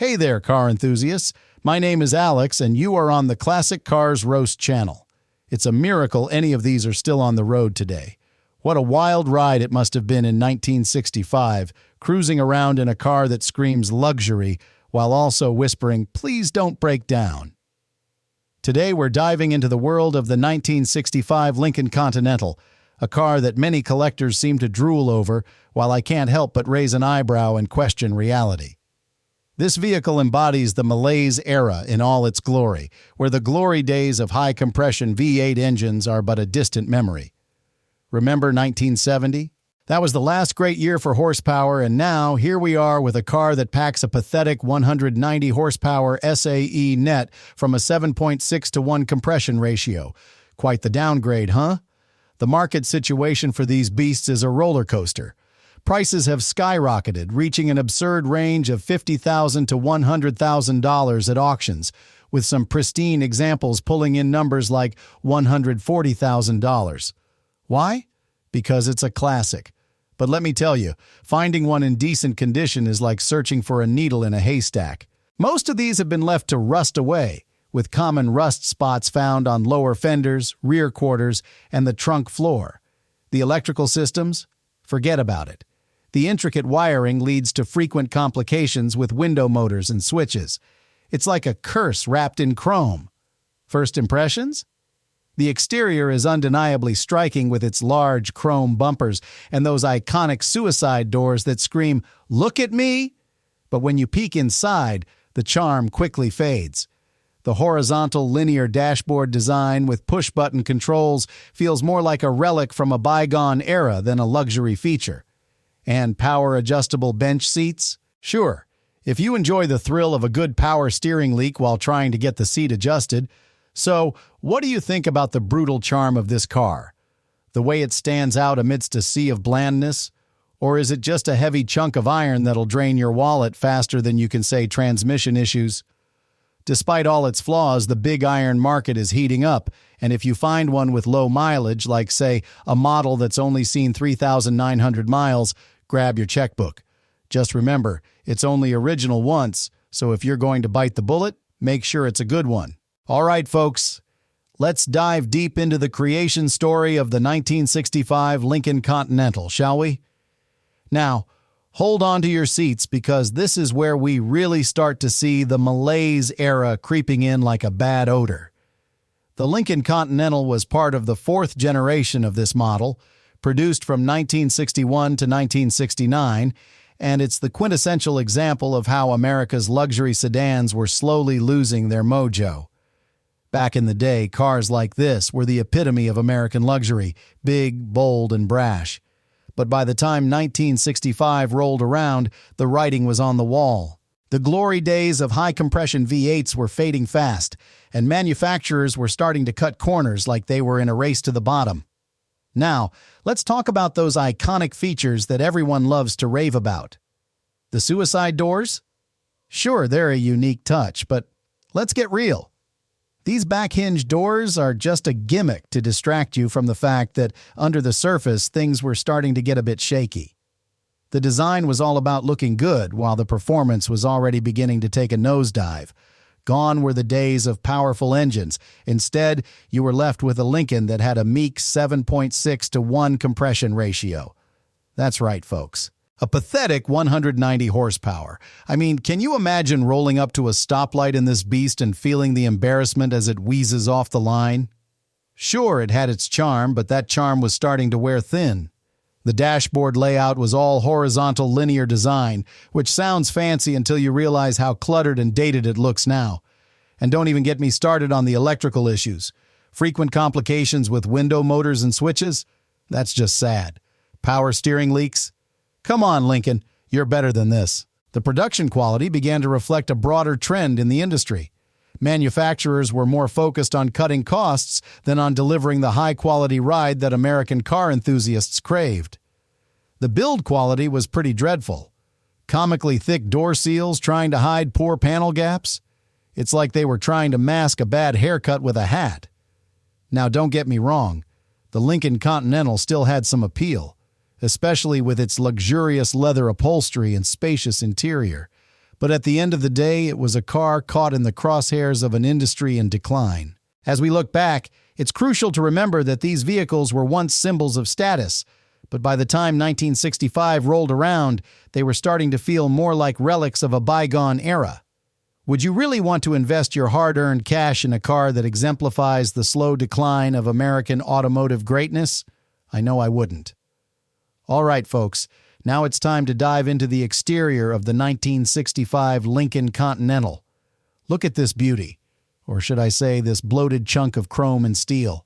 Hey there, car enthusiasts. My name is Alex, and you are on the Classic Cars Roast channel. It's a miracle any of these are still on the road today. What a wild ride it must have been in 1965, cruising around in a car that screams luxury while also whispering, "Please don't break down." Today we're diving into the world of the 1965 Lincoln Continental, a car that many collectors seem to drool over, while I can't help but raise an eyebrow and question reality. This vehicle embodies the malaise era in all its glory, where the glory days of high-compression V8 engines are but a distant memory. Remember 1970? That was the last great year for horsepower, and now here we are with a car that packs a pathetic 190 horsepower SAE net from a 7.6-to-1 compression ratio. Quite the downgrade, huh? The market situation for these beasts is a roller coaster. Prices have skyrocketed, reaching an absurd range of $50,000 to $100,000 at auctions, with some pristine examples pulling in numbers like $140,000. Why? Because it's a classic. But let me tell you, finding one in decent condition is like searching for a needle in a haystack. Most of these have been left to rust away, with common rust spots found on lower fenders, rear quarters, and the trunk floor. The electrical systems? Forget about it. The intricate wiring leads to frequent complications with window motors and switches. It's like a curse wrapped in chrome. First impressions? The exterior is undeniably striking with its large chrome bumpers and those iconic suicide doors that scream, "Look at me!" But when you peek inside, the charm quickly fades. The horizontal linear dashboard design with push-button controls feels more like a relic from a bygone era than a luxury feature. And power-adjustable bench seats? Sure, if you enjoy the thrill of a good power steering leak while trying to get the seat adjusted. So, what do you think about the brutal charm of this car? The way it stands out amidst a sea of blandness? Or is it just a heavy chunk of iron that'll drain your wallet faster than you can say transmission issues? Despite all its flaws, the big iron market is heating up, and if you find one with low mileage, like, say, a model that's only seen 3,900 miles, grab your checkbook. Just remember, it's only original once, so if you're going to bite the bullet, make sure it's a good one. All right, folks, let's dive deep into the creation story of the 1965 Lincoln Continental, shall we? Now, hold on to your seats because this is where we really start to see the malaise era creeping in like a bad odor. The Lincoln Continental was part of the fourth generation of this model, produced from 1961 to 1969, and it's the quintessential example of how America's luxury sedans were slowly losing their mojo. Back in the day, cars like this were the epitome of American luxury, big, bold, and brash. But by the time 1965 rolled around, the writing was on the wall. The glory days of high-compression V8s were fading fast, and manufacturers were starting to cut corners like they were in a race to the bottom. Now, let's talk about those iconic features that everyone loves to rave about. The suicide doors? Sure, they're a unique touch, but let's get real. These back hinge doors are just a gimmick to distract you from the fact that under the surface things were starting to get a bit shaky. The design was all about looking good while the performance was already beginning to take a nosedive. Gone were the days of powerful engines. Instead, you were left with a Lincoln that had a meek 7.6-to-1 compression ratio. That's right, folks. A pathetic 190 horsepower. I mean, can you imagine rolling up to a stoplight in this beast and feeling the embarrassment as it wheezes off the line? Sure, it had its charm, but that charm was starting to wear thin. The dashboard layout was all horizontal linear design, which sounds fancy until you realize how cluttered and dated it looks now. And don't even get me started on the electrical issues. Frequent complications with window motors and switches? That's just sad. Power steering leaks? Come on, Lincoln, you're better than this. The production quality began to reflect a broader trend in the industry. Manufacturers were more focused on cutting costs than on delivering the high-quality ride that American car enthusiasts craved. The build quality was pretty dreadful. Comically thick door seals trying to hide poor panel gaps. It's like they were trying to mask a bad haircut with a hat. Now, don't get me wrong. The Lincoln Continental still had some appeal, especially with its luxurious leather upholstery and spacious interior. But at the end of the day, it was a car caught in the crosshairs of an industry in decline. As we look back, it's crucial to remember that these vehicles were once symbols of status, but by the time 1965 rolled around, they were starting to feel more like relics of a bygone era. Would you really want to invest your hard-earned cash in a car that exemplifies the slow decline of American automotive greatness? I know I wouldn't. All right, folks, now it's time to dive into the exterior of the 1965 Lincoln Continental. Look at this beauty, or should I say this bloated chunk of chrome and steel.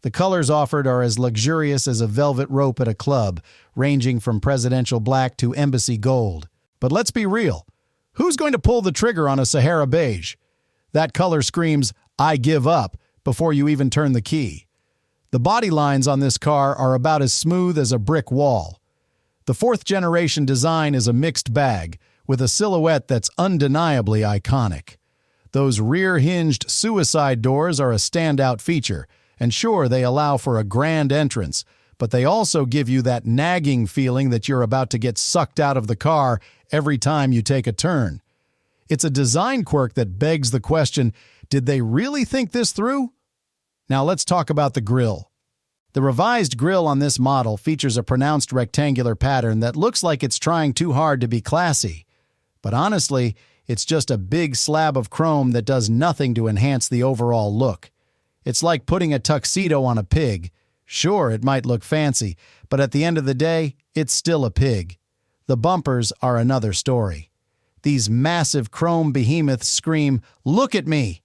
The colors offered are as luxurious as a velvet rope at a club, ranging from presidential black to embassy gold. But let's be real. Who's going to pull the trigger on a Sahara beige? That color screams, "I give up," before you even turn the key. The body lines on this car are about as smooth as a brick wall. The fourth-generation design is a mixed bag, with a silhouette that's undeniably iconic. Those rear-hinged suicide doors are a standout feature, and sure, they allow for a grand entrance, but they also give you that nagging feeling that you're about to get sucked out of the car every time you take a turn. It's a design quirk that begs the question, did they really think this through? Now let's talk about the grille. The revised grille on this model features a pronounced rectangular pattern that looks like it's trying too hard to be classy. But honestly, it's just a big slab of chrome that does nothing to enhance the overall look. It's like putting a tuxedo on a pig. Sure, it might look fancy, but at the end of the day, it's still a pig. The bumpers are another story. These massive chrome behemoths scream, "Look at me!"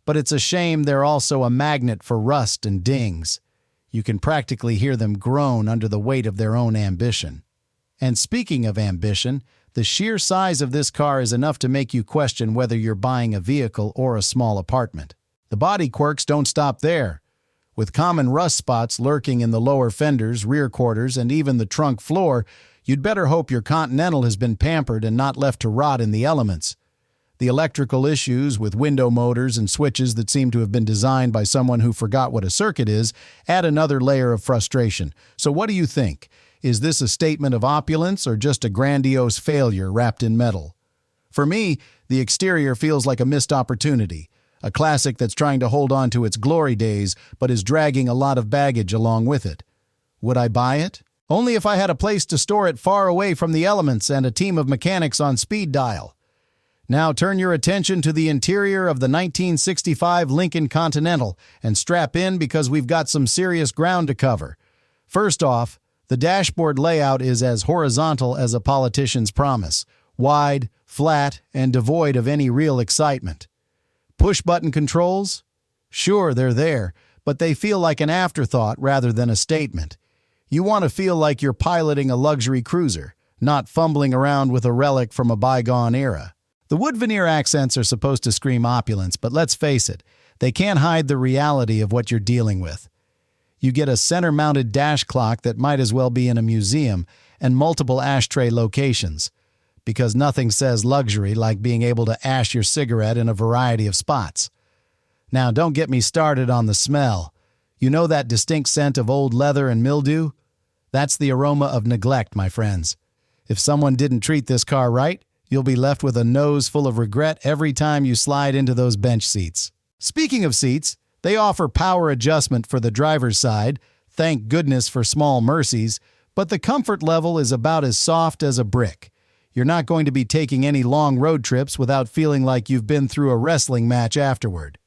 But it's a shame they're also a magnet for rust and dings. You can practically hear them groan under the weight of their own ambition. And speaking of ambition, the sheer size of this car is enough to make you question whether you're buying a vehicle or a small apartment. The body quirks don't stop there. With common rust spots lurking in the lower fenders, rear quarters, and even the trunk floor, you'd better hope your Continental has been pampered and not left to rot in the elements. The electrical issues with window motors and switches that seem to have been designed by someone who forgot what a circuit is add another layer of frustration. So what do you think? Is this a statement of opulence or just a grandiose failure wrapped in metal? For me, the exterior feels like a missed opportunity. A classic that's trying to hold on to its glory days, but is dragging a lot of baggage along with it. Would I buy it? Only if I had a place to store it far away from the elements and a team of mechanics on speed dial. Now turn your attention to the interior of the 1965 Lincoln Continental and strap in because we've got some serious ground to cover. First off, the dashboard layout is as horizontal as a politician's promise, wide, flat, and devoid of any real excitement. Push-button controls? Sure, they're there, but they feel like an afterthought rather than a statement. You want to feel like you're piloting a luxury cruiser, not fumbling around with a relic from a bygone era. The wood veneer accents are supposed to scream opulence, but let's face it, they can't hide the reality of what you're dealing with. You get a center-mounted dash clock that might as well be in a museum and multiple ashtray locations, because nothing says luxury like being able to ash your cigarette in a variety of spots. Now, don't get me started on the smell. You know that distinct scent of old leather and mildew? That's the aroma of neglect, my friends. If someone didn't treat this car right, you'll be left with a nose full of regret every time you slide into those bench seats. Speaking of seats, they offer power adjustment for the driver's side, thank goodness for small mercies, but the comfort level is about as soft as a brick. You're not going to be taking any long road trips without feeling like you've been through a wrestling match afterward.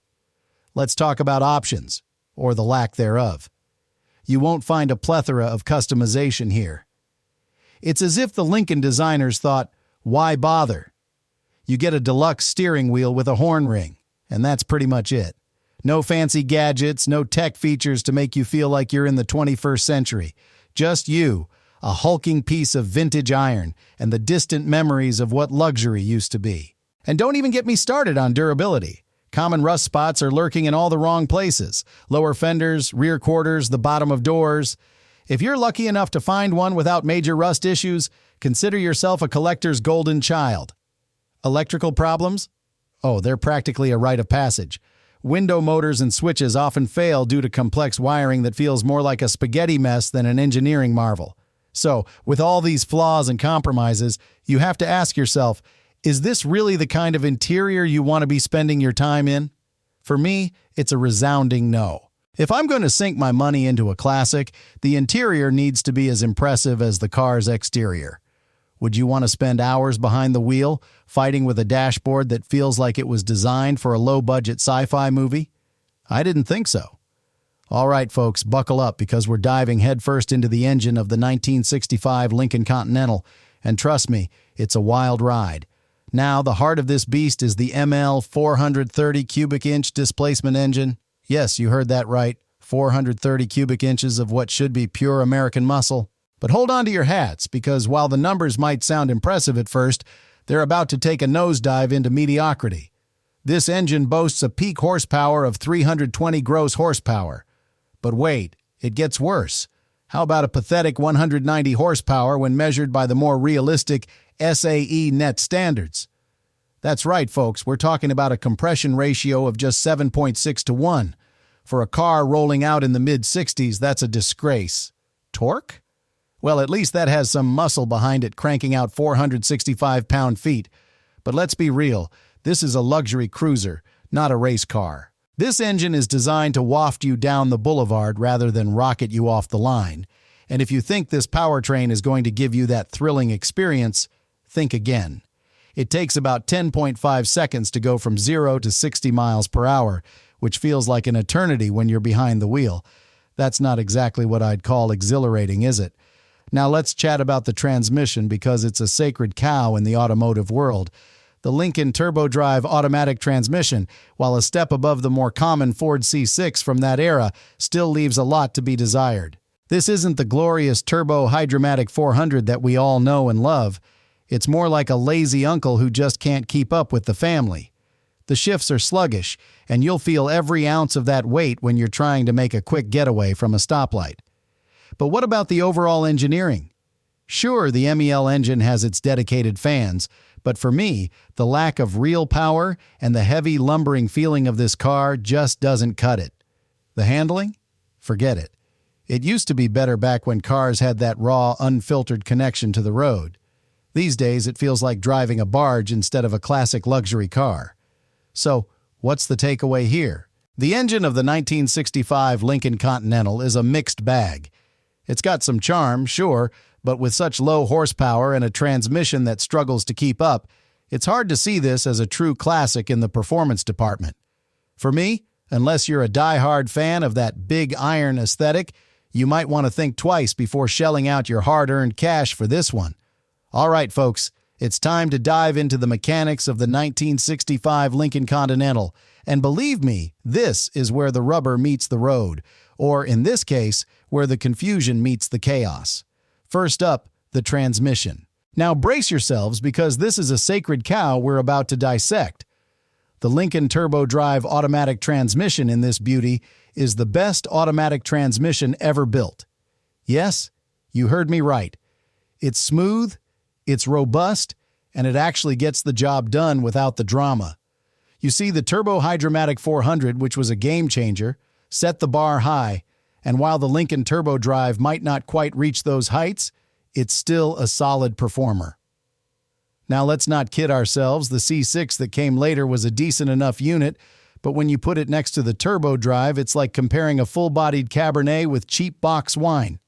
Let's talk about options, or the lack thereof. You won't find a plethora of customization here. It's as if the Lincoln designers thought, why bother? You get a deluxe steering wheel with a horn ring, and that's pretty much it. No fancy gadgets, no tech features to make you feel like you're in the 21st century. Just you, a hulking piece of vintage iron, and the distant memories of what luxury used to be. And don't even get me started on durability. Common rust spots are lurking in all the wrong places. Lower fenders, rear quarters, the bottom of doors. If you're lucky enough to find one without major rust issues, consider yourself a collector's golden child. Electrical problems? Oh, they're practically a rite of passage. Window motors and switches often fail due to complex wiring that feels more like a spaghetti mess than an engineering marvel. So, with all these flaws and compromises, you have to ask yourself, Is this really the kind of interior you want to be spending your time in? For me, it's a resounding no. If I'm going to sink my money into a classic, the interior needs to be as impressive as the car's exterior. Would you want to spend hours behind the wheel, fighting with a dashboard that feels like it was designed for a low-budget sci-fi movie? I didn't think so. All right, folks, buckle up because we're diving headfirst into the engine of the 1965 Lincoln Continental, and trust me, it's a wild ride. Now, the heart of this beast is the ML 430 cubic inch displacement engine. Yes, you heard that right, 430 cubic inches of what should be pure American muscle. But hold on to your hats, because while the numbers might sound impressive at first, they're about to take a nosedive into mediocrity. This engine boasts a peak horsepower of 320 gross horsepower. But wait, it gets worse. How about a pathetic 190 horsepower when measured by the more realistic SAE net standards? That's right, folks, we're talking about a compression ratio of just 7.6 to 1. For a car rolling out in the mid-60s, that's a disgrace. Torque? Well, at least that has some muscle behind it, cranking out 465 pound-feet. But let's be real, this is a luxury cruiser, not a race car. This engine is designed to waft you down the boulevard rather than rocket you off the line. And if you think this powertrain is going to give you that thrilling experience, think again. It takes about 10.5 seconds to go from 0 to 60 miles per hour, which feels like an eternity when you're behind the wheel. That's not exactly what I'd call exhilarating, is it? Now let's chat about the transmission because it's a sacred cow in the automotive world. The Lincoln turbodrive automatic transmission, while a step above the more common Ford C6 from that era, still leaves a lot to be desired. This isn't the glorious turbo hydromatic 400 that we all know and love. It's more like a lazy uncle who just can't keep up with the family. The shifts are sluggish, and you'll feel every ounce of that weight when you're trying to make a quick getaway from a stoplight. But what about the overall engineering? Sure, the MEL engine has its dedicated fans, but for me, the lack of real power and the heavy, lumbering feeling of this car just doesn't cut it. The handling? Forget it. It used to be better back when cars had that raw, unfiltered connection to the road. These days, it feels like driving a barge instead of a classic luxury car. So, what's the takeaway here? The engine of the 1965 Lincoln Continental is a mixed bag. It's got some charm, sure, but with such low horsepower and a transmission that struggles to keep up, it's hard to see this as a true classic in the performance department. For me, unless you're a die-hard fan of that big iron aesthetic, you might want to think twice before shelling out your hard-earned cash for this one. All right, folks, it's time to dive into the mechanics of the 1965 Lincoln Continental, and believe me, this is where the rubber meets the road, or in this case, where the confusion meets the chaos. First up, the transmission. Now brace yourselves because this is a sacred cow we're about to dissect. The Lincoln turbodrive automatic transmission in this beauty is the best automatic transmission ever built. Yes, you heard me right. It's smooth, it's robust, and it actually gets the job done without the drama. You see, the Turbo Hydromatic 400, which was a game changer, set the bar high, and while the Lincoln turbodrive might not quite reach those heights, it's still a solid performer. Now let's not kid ourselves, the C6 that came later was a decent enough unit, but when you put it next to the turbodrive, it's like comparing a full-bodied Cabernet with cheap box wine.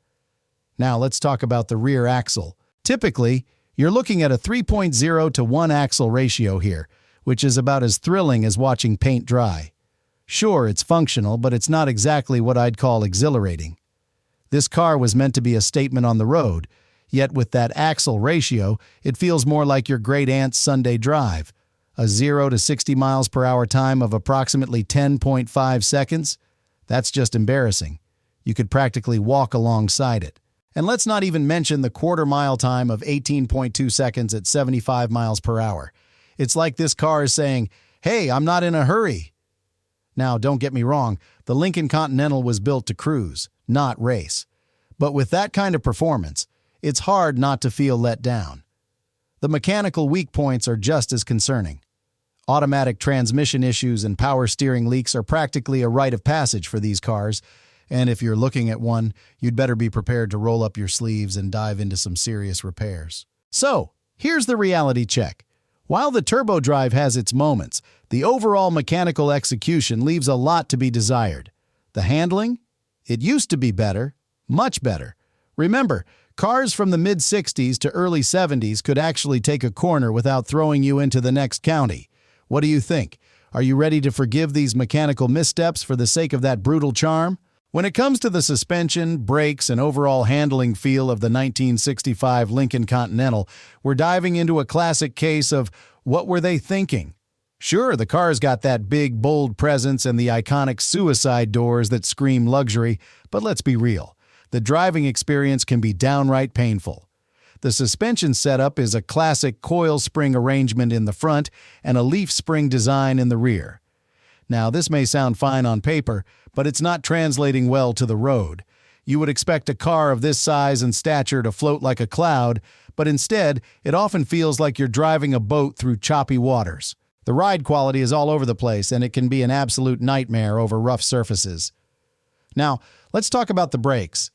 Now let's talk about the rear axle. Typically, you're looking at a 3.0 to 1 axle ratio here, which is about as thrilling as watching paint dry. Sure, it's functional, but it's not exactly what I'd call exhilarating. This car was meant to be a statement on the road, yet with that axle ratio, it feels more like your great-aunt's Sunday drive. A 0 to 60 miles per hour time of approximately 10.5 seconds? That's just embarrassing. You could practically walk alongside it. And let's not even mention the quarter-mile time of 18.2 seconds at 75 miles per hour. It's like this car is saying, hey, I'm not in a hurry. Now, don't get me wrong, the Lincoln Continental was built to cruise, not race. But with that kind of performance, it's hard not to feel let down. The mechanical weak points are just as concerning. Automatic transmission issues and power steering leaks are practically a rite of passage for these cars, and if you're looking at one, you'd better be prepared to roll up your sleeves and dive into some serious repairs. So, here's the reality check. While the turbo drive has its moments, the overall mechanical execution leaves a lot to be desired. The handling? It used to be better, much better. Remember, cars from the mid-60s to early 70s could actually take a corner without throwing you into the next county. What do you think? Are you ready to forgive these mechanical missteps for the sake of that brutal charm? When it comes to the suspension, brakes, and overall handling feel of the 1965 Lincoln Continental, we're diving into a classic case of what were they thinking? Sure, the car's got that big, bold presence and the iconic suicide doors that scream luxury, but let's be real. The driving experience can be downright painful. The suspension setup is a classic coil spring arrangement in the front and a leaf spring design in the rear. Now, this may sound fine on paper, but it's not translating well to the road. You would expect a car of this size and stature to float like a cloud, but instead, it often feels like you're driving a boat through choppy waters. The ride quality is all over the place, and it can be an absolute nightmare over rough surfaces. Now, let's talk about the brakes.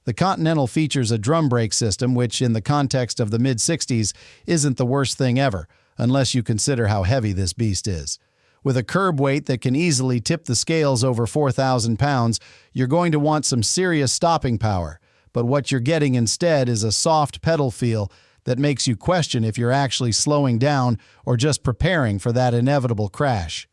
The Continental features a drum brake system, which, in the context of the mid-60s, isn't the worst thing ever, unless you consider how heavy this beast is. With a curb weight that can easily tip the scales over 4,000 pounds, you're going to want some serious stopping power. But what you're getting instead is a soft pedal feel that makes you question if you're actually slowing down or just preparing for that inevitable crash.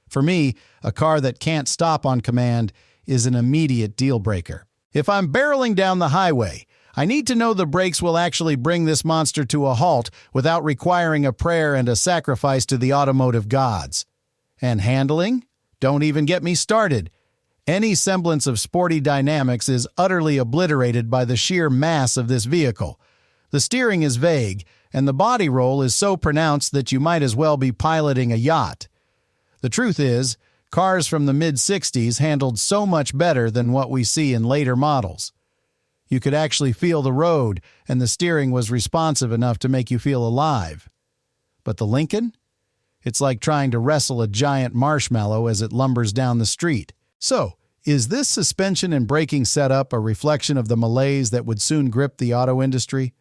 For me, a car that can't stop on command is an immediate deal breaker. If I'm barreling down the highway, I need to know the brakes will actually bring this monster to a halt without requiring a prayer and a sacrifice to the automotive gods. And handling? Don't even get me started. Any semblance of sporty dynamics is utterly obliterated by the sheer mass of this vehicle. The steering is vague, and the body roll is so pronounced that you might as well be piloting a yacht. The truth is, cars from the mid-60s handled so much better than what we see in later models. You could actually feel the road, and the steering was responsive enough to make you feel alive. But the Lincoln? It's like trying to wrestle a giant marshmallow as it lumbers down the street. So, is this suspension and braking setup a reflection of the malaise that would soon grip the auto industry?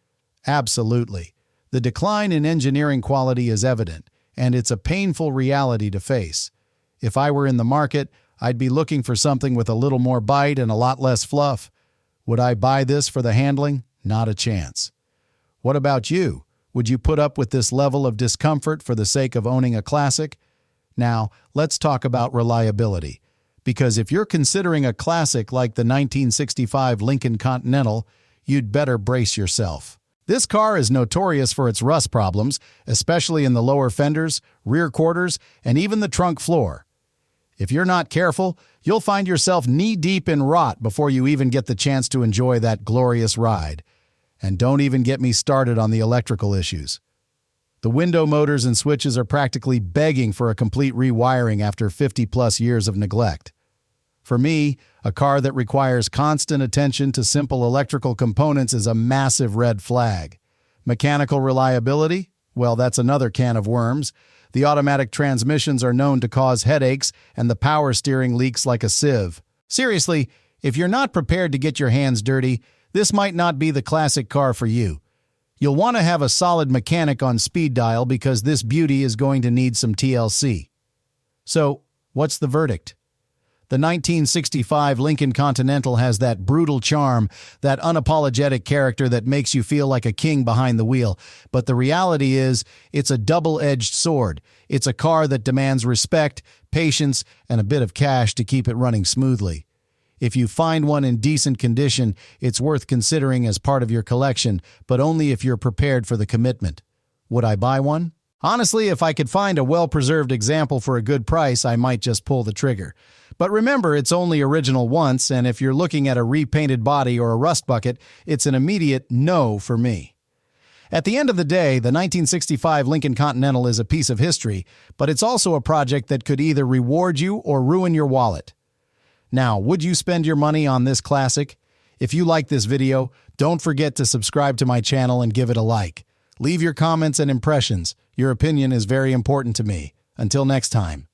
Absolutely. The decline in engineering quality is evident, and it's a painful reality to face. If I were in the market, I'd be looking for something with a little more bite and a lot less fluff. Would I buy this for the handling? Not a chance. What about you? Would you put up with this level of discomfort for the sake of owning a classic? Now, let's talk about reliability. Because if you're considering a classic like the 1965 Lincoln Continental, you'd better brace yourself. This car is notorious for its rust problems, especially in the lower fenders, rear quarters, and even the trunk floor. If you're not careful, you'll find yourself knee-deep in rot before you even get the chance to enjoy that glorious ride. And don't even get me started on the electrical issues. The window motors and switches are practically begging for a complete rewiring after 50-plus years of neglect. For me, a car that requires constant attention to simple electrical components is a massive red flag. Mechanical reliability? Well, that's another can of worms. The automatic transmissions are known to cause headaches, and the power steering leaks like a sieve. Seriously, if you're not prepared to get your hands dirty, this might not be the classic car for you. You'll want to have a solid mechanic on speed dial because this beauty is going to need some TLC. So, what's the verdict? The 1965 Lincoln Continental has that brutal charm, that unapologetic character that makes you feel like a king behind the wheel. But the reality is, it's a double-edged sword. It's a car that demands respect, patience, and a bit of cash to keep it running smoothly. If you find one in decent condition, it's worth considering as part of your collection, but only if you're prepared for the commitment. Would I buy one? Honestly, if I could find a well-preserved example for a good price, I might just pull the trigger. But remember, it's only original once, and if you're looking at a repainted body or a rust bucket, it's an immediate no for me. At the end of the day, the 1965 Lincoln Continental is a piece of history, but it's also a project that could either reward you or ruin your wallet. Now, would you spend your money on this classic? If you like this video, don't forget to subscribe to my channel and give it a like. Leave your comments and impressions. Your opinion is very important to me. Until next time.